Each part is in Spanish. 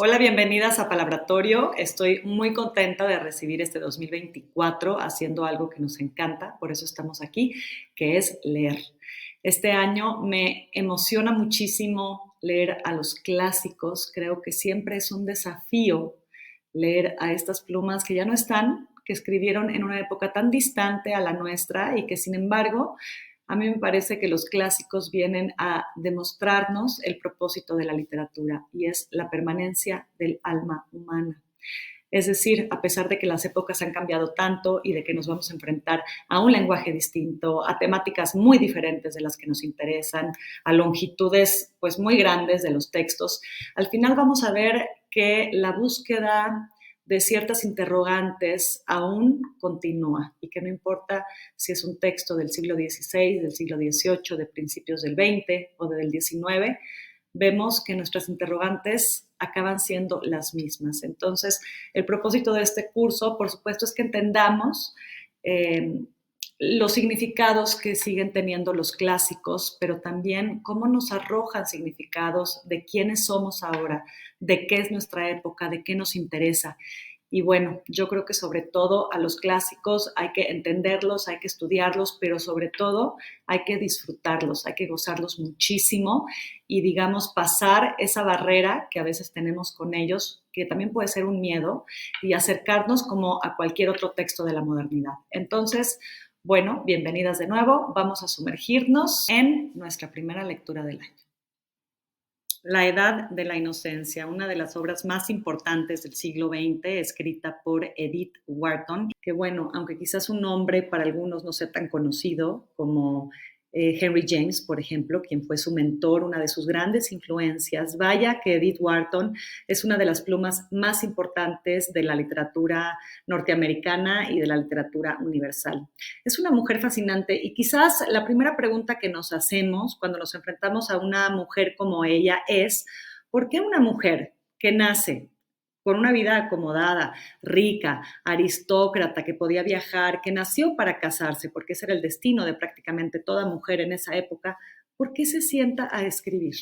Hola, bienvenidas a Palabratorio. Estoy muy contenta de recibir este 2024 haciendo algo que nos encanta, por eso estamos aquí, que es leer. Este año me emociona muchísimo leer a los clásicos. Creo que siempre es un desafío leer a estas plumas que ya no están, que escribieron en una época tan distante a la nuestra y que sin embargo a mí me parece que los clásicos vienen a demostrarnos el propósito de la literatura y es la permanencia del alma humana. Es decir, a pesar de que las épocas han cambiado tanto y de que nos vamos a enfrentar a un lenguaje distinto, a temáticas muy diferentes de las que nos interesan, a longitudes pues muy grandes de los textos, al final vamos a ver que la búsqueda de ciertas interrogantes aún continúa y que no importa si es un texto del siglo XVI, del siglo XVIII, de principios del XX o del XIX, vemos que nuestras interrogantes acaban siendo las mismas. Entonces, el propósito de este curso, por supuesto, es que entendamos los significados que siguen teniendo los clásicos, pero también cómo nos arrojan significados de quiénes somos ahora, de qué es nuestra época, de qué nos interesa. Y bueno, yo creo que sobre todo a los clásicos hay que entenderlos, hay que estudiarlos, pero sobre todo hay que disfrutarlos, hay que gozarlos muchísimo y digamos pasar esa barrera que a veces tenemos con ellos, que también puede ser un miedo, y acercarnos como a cualquier otro texto de la modernidad. Entonces, bueno, bienvenidas de nuevo, vamos a sumergirnos en nuestra primera lectura del año. La edad de la inocencia, una de las obras más importantes del siglo XX, escrita por Edith Wharton, que bueno, aunque quizás su nombre para algunos no sea tan conocido como Henry James, por ejemplo, quien fue su mentor, una de sus grandes influencias. Vaya que Edith Wharton es una de las plumas más importantes de la literatura norteamericana y de la literatura universal. Es una mujer fascinante y quizás la primera pregunta que nos hacemos cuando nos enfrentamos a una mujer como ella es, ¿por qué una mujer que nace con una vida acomodada, rica, aristócrata, que podía viajar, que nació para casarse, porque ese era el destino de prácticamente toda mujer en esa época, ¿por qué se sienta a escribir?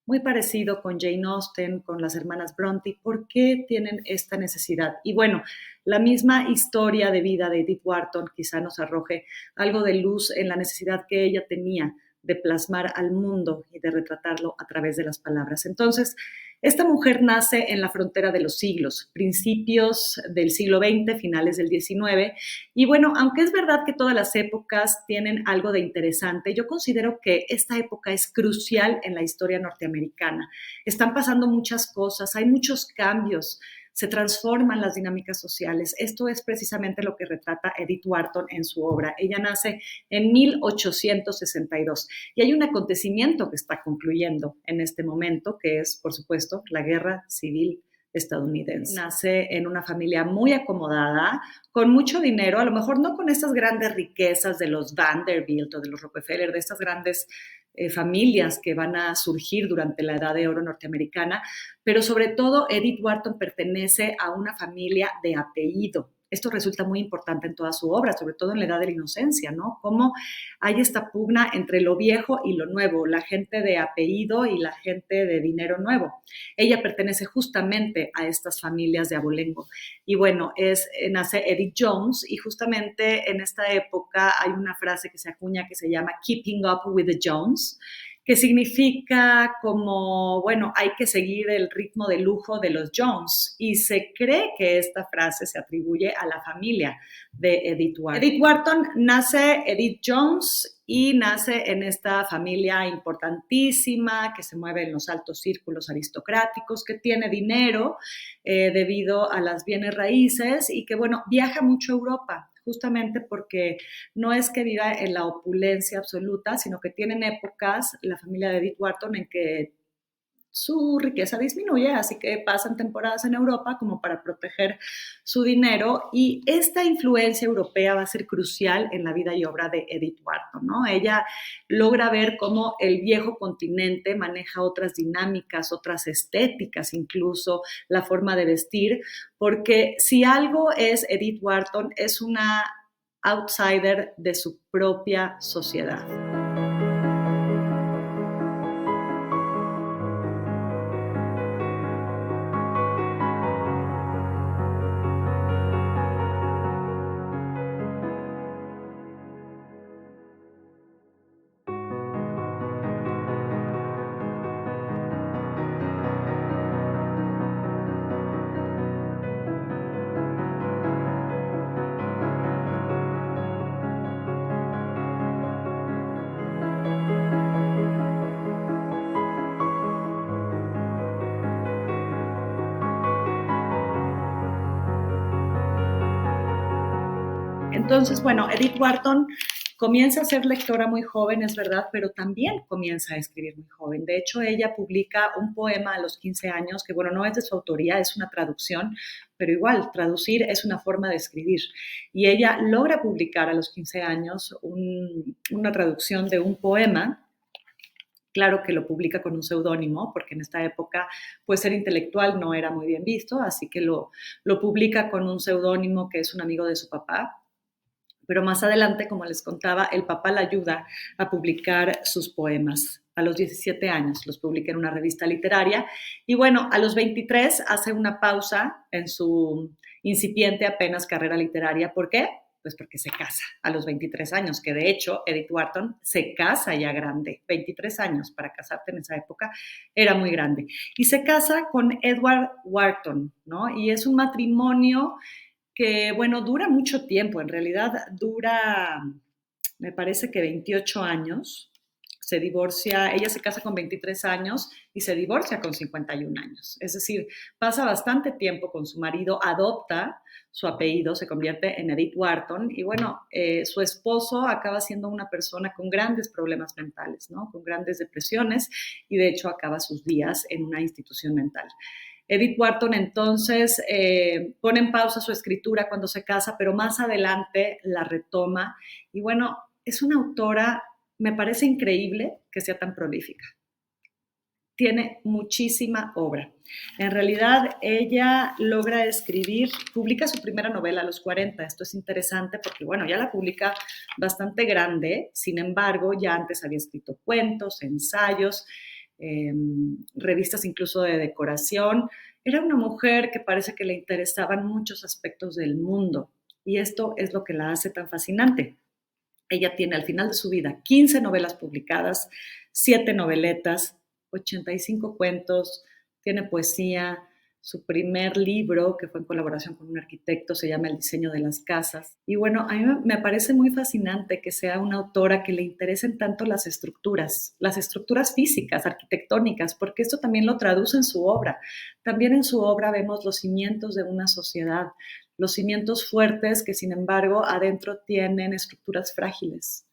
Muy parecido con Jane Austen, con las hermanas Bronte, ¿por qué tienen esta necesidad? Y bueno, la misma historia de vida de Edith Wharton quizá nos arroje algo de luz en la necesidad que ella tenía de plasmar al mundo y de retratarlo a través de las palabras. Entonces, esta mujer nace en la frontera de los siglos, principios del siglo XX, finales del XIX, y bueno, aunque es verdad que todas las épocas tienen algo de interesante, yo considero que esta época es crucial en la historia norteamericana. Están pasando muchas cosas, hay muchos cambios, se transforman las dinámicas sociales. Esto es precisamente lo que retrata Edith Wharton en su obra. Ella nace en 1862 y hay un acontecimiento que está concluyendo en este momento, que es, por supuesto, la Guerra Civil estadounidense. Nace en una familia muy acomodada, con mucho dinero, a lo mejor no con estas grandes riquezas de los Vanderbilt o de los Rockefeller, de estas grandes familias que van a surgir durante la Edad de Oro norteamericana, pero sobre todo Edith Wharton pertenece a una familia de apellido. Esto resulta muy importante en toda su obra, sobre todo en la Edad de la Inocencia, ¿no? Cómo hay esta pugna entre lo viejo y lo nuevo, la gente de apellido y la gente de dinero nuevo. Ella pertenece justamente a estas familias de abolengo. Y bueno, nace Edith Jones y justamente en esta época hay una frase que se acuña que se llama Keeping Up with the Jones, que significa como, bueno, hay que seguir el ritmo de lujo de los Jones. Y se cree que esta frase se atribuye a la familia de Edith Wharton. Edith Wharton nace Edith Jones y nace en esta familia importantísima que se mueve en los altos círculos aristocráticos, que tiene dinero debido a las bienes raíces y que, bueno, viaja mucho a Europa justamente porque no es que viva en la opulencia absoluta, sino que tienen épocas, la familia de Edith Wharton, en que su riqueza disminuye, así que pasan temporadas en Europa como para proteger su dinero y esta influencia europea va a ser crucial en la vida y obra de Edith Wharton, ¿no? Ella logra ver cómo el viejo continente maneja otras dinámicas, otras estéticas, incluso la forma de vestir, porque si algo es Edith Wharton, es una outsider de su propia sociedad. Entonces, bueno, Edith Wharton comienza a ser lectora muy joven, es verdad, pero también comienza a escribir muy joven. De hecho, ella publica un poema a los 15 años, que bueno, no es de su autoría, es una traducción, pero igual, traducir es una forma de escribir. Y ella logra publicar a los 15 años una traducción de un poema. Claro que lo publica con un seudónimo, porque en esta época pues ser intelectual no era muy bien visto, así que lo publica con un seudónimo que es un amigo de su papá. Pero más adelante, como les contaba, el papá la ayuda a publicar sus poemas. A los 17 años los publica en una revista literaria y bueno, a los 23 hace una pausa en su incipiente apenas carrera literaria. ¿Por qué? Pues porque se casa a los 23 años, que de hecho Edith Wharton se casa ya grande. 23 años para casarte en esa época era muy grande. Y se casa con Edward Wharton, ¿no? Y es un matrimonio que, bueno, dura mucho tiempo, en realidad dura, me parece que 28 años. Se divorcia, ella se casa con 23 años y se divorcia con 51 años. Es decir, pasa bastante tiempo con su marido, adopta su apellido, se convierte en Edith Wharton y bueno, su esposo acaba siendo una persona con grandes problemas mentales, ¿no? Con grandes depresiones y de hecho acaba sus días en una institución mental. Edith Wharton entonces pone en pausa su escritura cuando se casa, pero más adelante la retoma. Y bueno, es una autora, me parece increíble que sea tan prolífica. Tiene muchísima obra. En realidad, ella logra escribir, publica su primera novela a los 40. Esto es interesante porque, bueno, ya la publica bastante grande. Sin embargo, ya antes había escrito cuentos, ensayos, revistas incluso de decoración. Era una mujer que parece que le interesaban muchos aspectos del mundo y esto es lo que la hace tan fascinante. Ella tiene al final de su vida 15 novelas publicadas, 7 noveletas, 85 cuentos, tiene poesía. Su primer libro, que fue en colaboración con un arquitecto, se llama El diseño de las casas. Y bueno, a mí me parece muy fascinante que sea una autora que le interesen tanto las estructuras físicas, arquitectónicas, porque esto también lo traduce en su obra. También en su obra vemos los cimientos de una sociedad, los cimientos fuertes que sin embargo adentro tienen estructuras frágiles.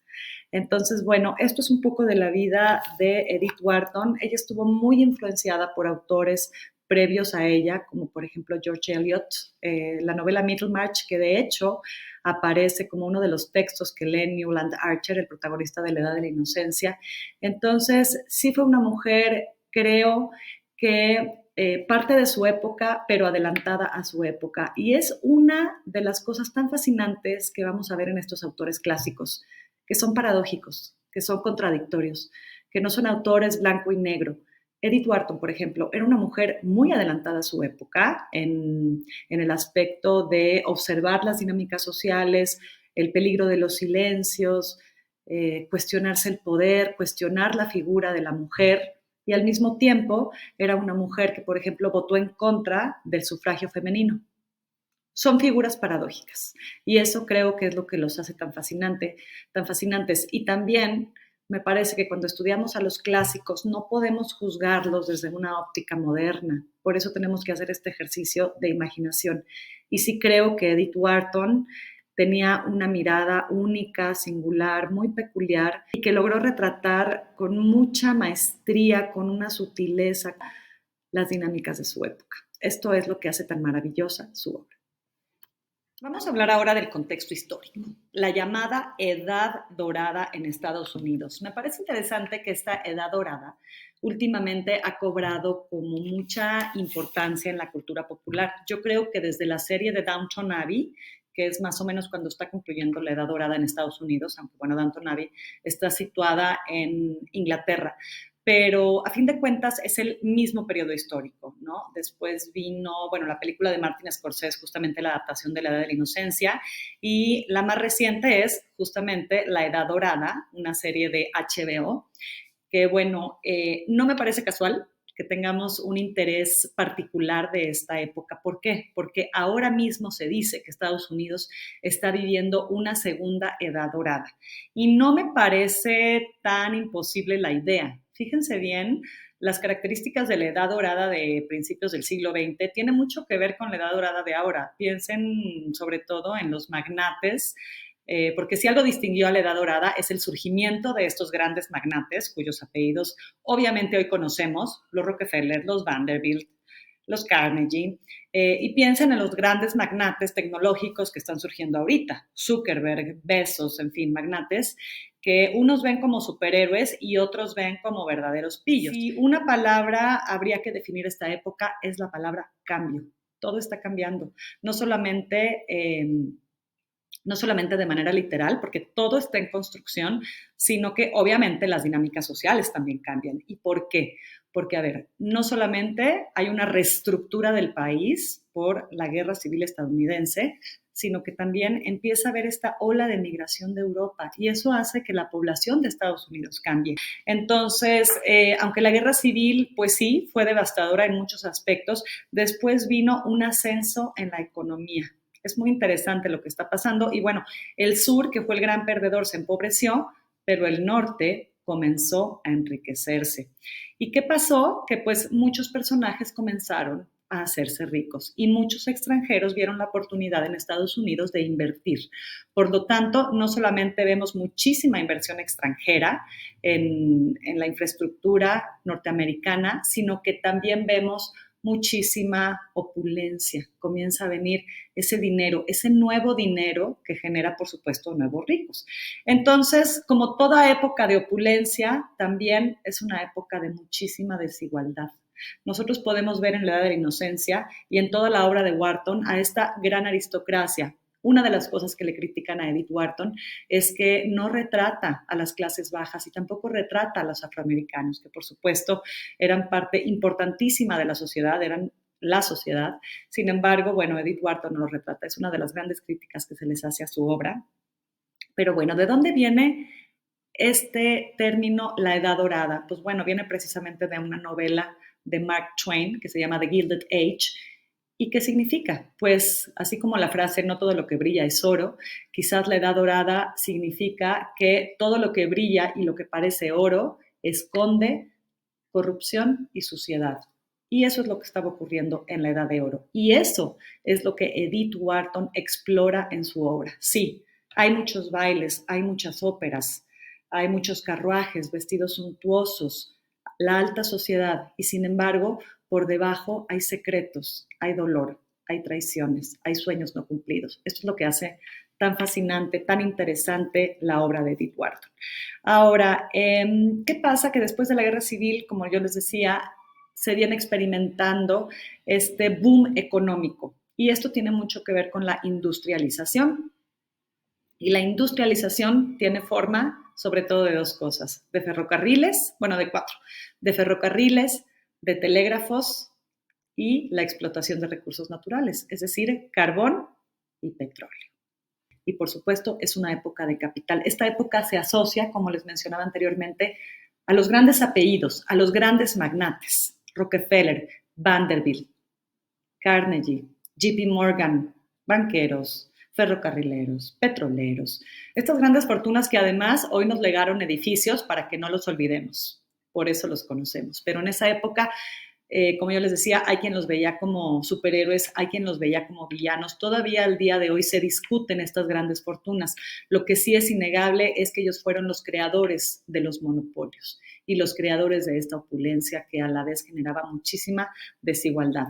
Entonces, bueno, esto es un poco de la vida de Edith Wharton. Ella estuvo muy influenciada por autores previos a ella, como por ejemplo George Eliot, la novela Middlemarch, que de hecho aparece como uno de los textos que lee Newland Archer, el protagonista de La Edad de la Inocencia. Entonces, sí fue una mujer, creo, que parte de su época, pero adelantada a su época. Y es una de las cosas tan fascinantes que vamos a ver en estos autores clásicos, que son paradójicos, que son contradictorios, que no son autores blanco y negro. Edith Wharton, por ejemplo, era una mujer muy adelantada a su época en el aspecto de observar las dinámicas sociales, el peligro de los silencios, cuestionarse el poder, cuestionar la figura de la mujer, y al mismo tiempo era una mujer que, por ejemplo, votó en contra del sufragio femenino. Son figuras paradójicas y eso creo que es lo que los hace tan fascinantes. Y también me parece que cuando estudiamos a los clásicos no podemos juzgarlos desde una óptica moderna. Por eso tenemos que hacer este ejercicio de imaginación. Y sí creo que Edith Wharton tenía una mirada única, singular, muy peculiar y que logró retratar con mucha maestría, con una sutileza, las dinámicas de su época. Esto es lo que hace tan maravillosa su obra. Vamos a hablar ahora del contexto histórico, la llamada Edad Dorada en Estados Unidos. Me parece interesante que esta Edad Dorada últimamente ha cobrado como mucha importancia en la cultura popular. Yo creo que desde la serie de Downton Abbey, que es más o menos cuando está concluyendo la Edad Dorada en Estados Unidos, aunque bueno, Downton Abbey está situada en Inglaterra, pero a fin de cuentas es el mismo periodo histórico, ¿no? Después vino, bueno, la película de Martin Scorsese, justamente la adaptación de La Edad de la Inocencia, y la más reciente es justamente La Edad Dorada, una serie de HBO, que bueno, no me parece casual que tengamos un interés particular de esta época. ¿Por qué? Porque ahora mismo se dice que Estados Unidos está viviendo una segunda edad dorada. Y no me parece tan imposible la idea. Fíjense bien, las características de la edad dorada de principios del siglo XX tienen mucho que ver con la edad dorada de ahora. Piensen sobre todo en los magnates porque si algo distinguió a la Edad Dorada es el surgimiento de estos grandes magnates, cuyos apellidos obviamente hoy conocemos, los Rockefeller, los Vanderbilt, los Carnegie, y piensen en los grandes magnates tecnológicos que están surgiendo ahorita, Zuckerberg, Bezos, en fin, magnates, que unos ven como superhéroes y otros ven como verdaderos pillos. Si una palabra habría que definir esta época es la palabra cambio. Todo está cambiando, no solamente de manera literal, porque todo está en construcción, sino que obviamente las dinámicas sociales también cambian. ¿Y por qué? Porque, a ver, no solamente hay una reestructura del país por la guerra civil estadounidense, sino que también empieza a haber esta ola de migración de Europa y eso hace que la población de Estados Unidos cambie. Entonces, aunque la guerra civil, pues sí, fue devastadora en muchos aspectos, después vino un ascenso en la economía. Es muy interesante lo que está pasando y bueno, el sur, que fue el gran perdedor, se empobreció, pero el norte comenzó a enriquecerse. ¿Y qué pasó? Que pues muchos personajes comenzaron a hacerse ricos y muchos extranjeros vieron la oportunidad en Estados Unidos de invertir. Por lo tanto, no solamente vemos muchísima inversión extranjera en la infraestructura norteamericana, sino que también vemos muchísima opulencia. Comienza a venir ese dinero, ese nuevo dinero que genera, por supuesto, nuevos ricos. Entonces, como toda época de opulencia, también es una época de muchísima desigualdad. Nosotros podemos ver en la Edad de la Inocencia y en toda la obra de Wharton a esta gran aristocracia. Una de las cosas que le critican a Edith Wharton es que no retrata a las clases bajas y tampoco retrata a los afroamericanos, que por supuesto eran parte importantísima de la sociedad, eran la sociedad. Sin embargo, bueno, Edith Wharton no lo retrata, es una de las grandes críticas que se les hace a su obra. Pero bueno, ¿de dónde viene este término, la Edad Dorada? Pues bueno, viene precisamente de una novela de Mark Twain que se llama The Gilded Age. ¿Y qué significa? Pues así como la frase no todo lo que brilla es oro, quizás la Edad Dorada significa que todo lo que brilla y lo que parece oro esconde corrupción y suciedad. Y eso es lo que estaba ocurriendo en la Edad de Oro. Y eso es lo que Edith Wharton explora en su obra. Sí, hay muchos bailes, hay muchas óperas, hay muchos carruajes, vestidos suntuosos, la alta sociedad, y sin embargo, por debajo hay secretos, hay dolor, hay traiciones, hay sueños no cumplidos. Esto es lo que hace tan fascinante, tan interesante la obra de Edith Wharton. Ahora, ¿qué pasa? Que después de la guerra civil, como yo les decía, se viene experimentando este boom económico y esto tiene mucho que ver con la industrialización. Y la industrialización tiene forma sobre todo de dos cosas, de ferrocarriles, bueno, de cuatro, de ferrocarriles, de telégrafos y la explotación de recursos naturales, es decir, carbón y petróleo. Y por supuesto es una época de capital. Esta época se asocia, como les mencionaba anteriormente, a los grandes apellidos, a los grandes magnates, Rockefeller, Vanderbilt, Carnegie, JP Morgan, banqueros, ferrocarrileros, petroleros. Estas grandes fortunas que además hoy nos legaron edificios para que no los olvidemos. Por eso los conocemos. Pero en esa época, como yo les decía, hay quien los veía como superhéroes, hay quien los veía como villanos. Todavía al día de hoy se discuten estas grandes fortunas. Lo que sí es innegable es que ellos fueron los creadores de los monopolios y los creadores de esta opulencia que a la vez generaba muchísima desigualdad.